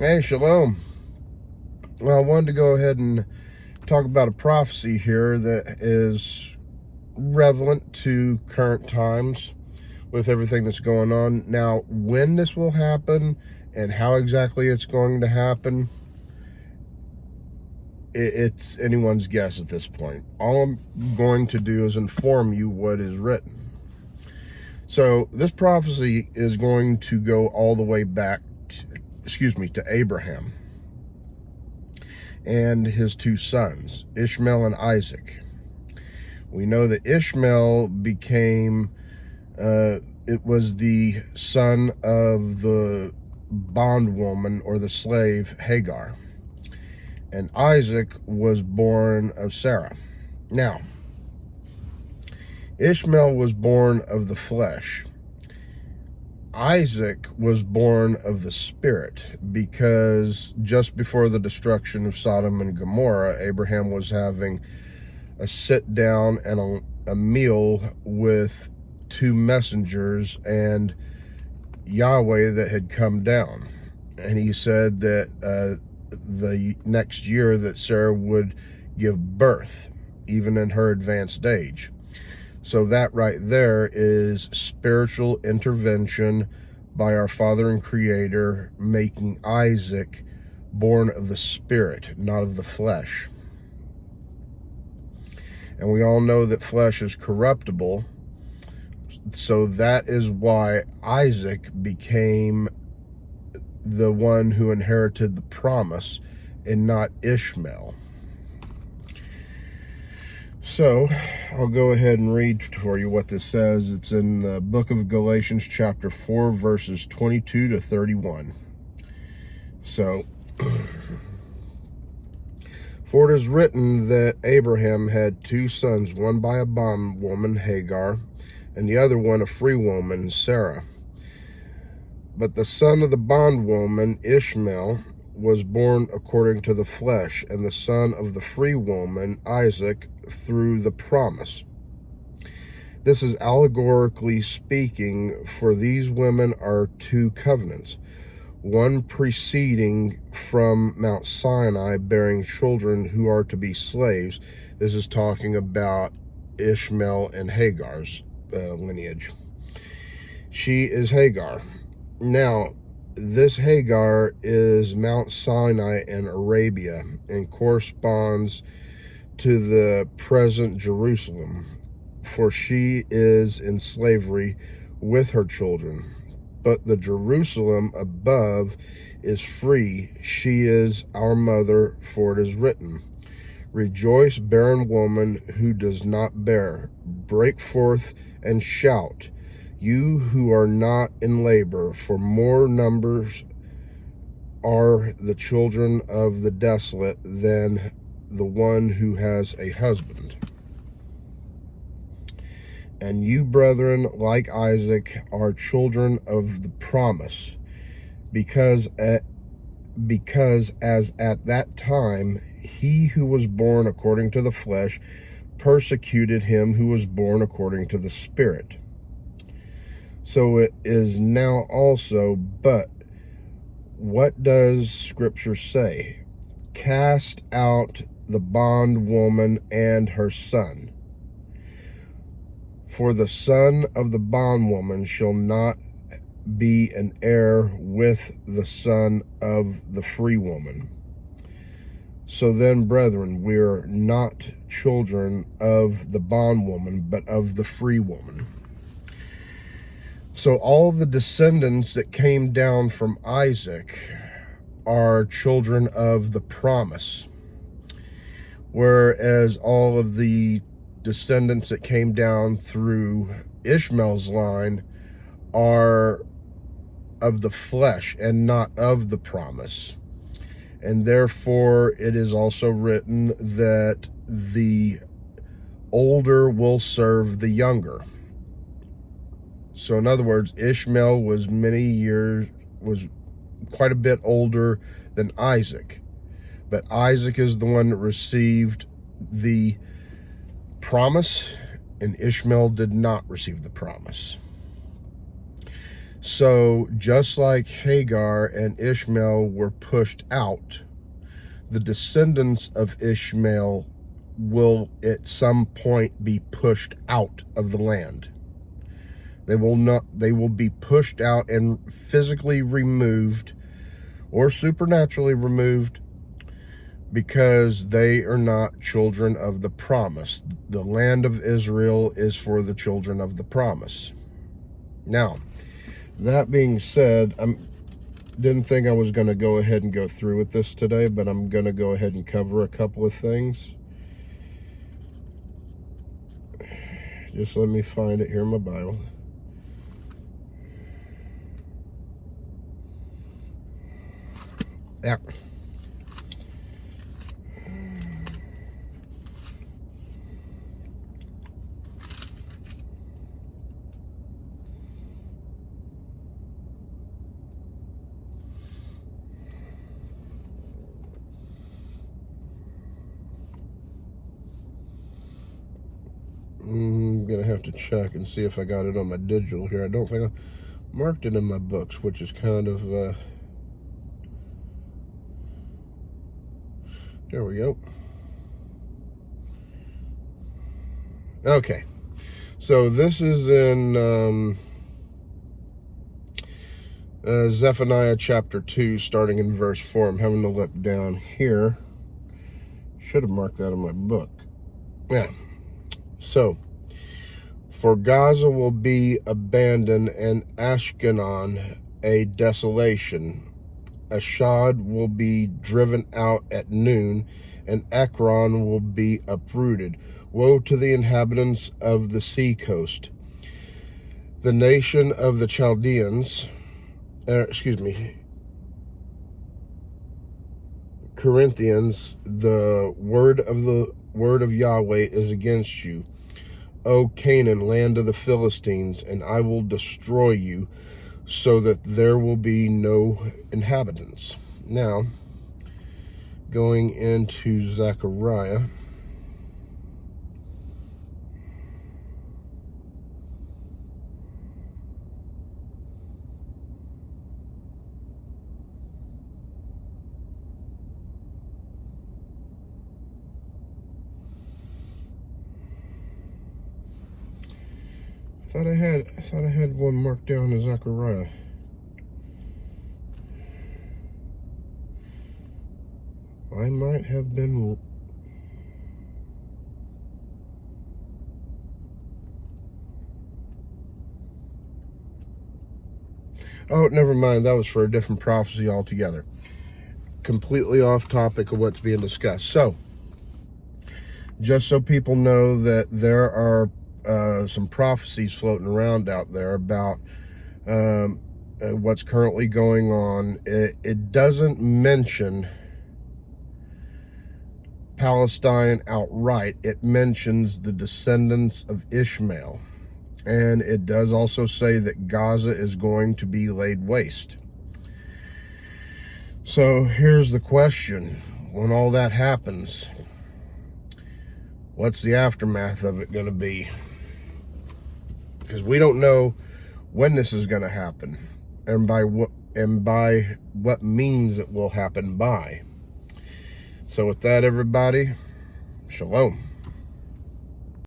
Hey, shalom. Well, I wanted to go ahead and talk about a prophecy here that is relevant to current times with everything that's going on. Now, when this will happen and how exactly it's going to happen, it's anyone's guess at this point. All I'm going to do is inform you what is written. So, this prophecy is going to go all the way back, to Abraham and his two sons, Ishmael and Isaac. We know that Ishmael became, it was the son of the bondwoman or the slave Hagar. And Isaac was born of Sarah. Now, Ishmael was born of the flesh. Isaac was born of the spirit, because just before the destruction of Sodom and Gomorrah, Abraham was having a sit down and a meal with two messengers and Yahweh that had come down. And he said that the next year that Sarah would give birth, even in her advanced age. So that right there is spiritual intervention by our Father and Creator, making Isaac born of the Spirit, not of the flesh. And we all know that flesh is corruptible. So that is why Isaac became the one who inherited the promise and not Ishmael. So, I'll go ahead and read for you what this says. It's in the book of Galatians chapter 4, verses 22 to 31. So, for it is written that Abraham had two sons, one by a bondwoman, Hagar, and the other one a free woman, Sarah. But the son of the bondwoman, Ishmael, was born according to the flesh, and the son of the free woman, Isaac, through the promise. This is allegorically speaking, for these women are two covenants, one proceeding from Mount Sinai, bearing children who are to be slaves. This is talking about Ishmael and Hagar's lineage. She is Hagar. Now, this Hagar is Mount Sinai in Arabia and corresponds to the present Jerusalem, for she is in slavery with her children. But the Jerusalem above is free. She is our mother, for it is written, "Rejoice, barren woman who does not bear. Break forth and shout, you who are not in labor, for more numbers are the children of the desolate than the one who has a husband. And you, brethren, like Isaac, are children of the promise, because as at that time he who was born according to the flesh persecuted him who was born according to the Spirit. So it is now also, but what does Scripture say? Cast out the bondwoman and her son. For the son of the bondwoman shall not be an heir with the son of the free woman. So then, brethren, we are not children of the bondwoman, but of the free woman. So all the descendants that came down from Isaac are children of the promise, whereas all of the descendants that came down through Ishmael's line are of the flesh and not of the promise. And therefore it is also written that the older will serve the younger. So in other words, Ishmael was quite a bit older than Isaac. But Isaac is the one that received the promise, and Ishmael did not receive the promise. So just like Hagar and Ishmael were pushed out, the descendants of Ishmael will at some point be pushed out of the land. They will be pushed out and physically removed or supernaturally removed, because they are not children of the promise. The land of Israel is for the children of the promise. Now, that being said, I didn't think I was going to go ahead and go through with this today, but I'm going to go ahead and cover a couple of things. Just let me find it here in my Bible. Yeah. I'm going to have to check and see if I got it on my digital here. I don't think I marked it in my books, which is kind of... there we go. Okay. So this is in Zephaniah chapter 2, starting in verse 4. I'm having to look down here. Should have marked that in my book. Yeah. So, for Gaza will be abandoned, and Ashkelon a desolation. Ashdod will be driven out at noon, and Ekron will be uprooted. Woe to the inhabitants of the sea coast. The nation of the Chaldeans, Corinthians, the word of Yahweh is against you, O Canaan, land of the Philistines, and I will destroy you, so that there will be no inhabitants. Now, going into Zechariah. I thought I had one marked down in Zechariah. I might have been... Oh, never mind. That was for a different prophecy altogether. Completely off topic of what's being discussed. So, just so people know that there are some prophecies floating around out there about what's currently going on. It doesn't mention Palestine outright. It mentions the descendants of Ishmael. And it does also say that Gaza is going to be laid waste. So here's the question. When all that happens, what's the aftermath of it going to be? Because we don't know when this is going to happen, and by what means it will happen by. So with that, everybody, shalom.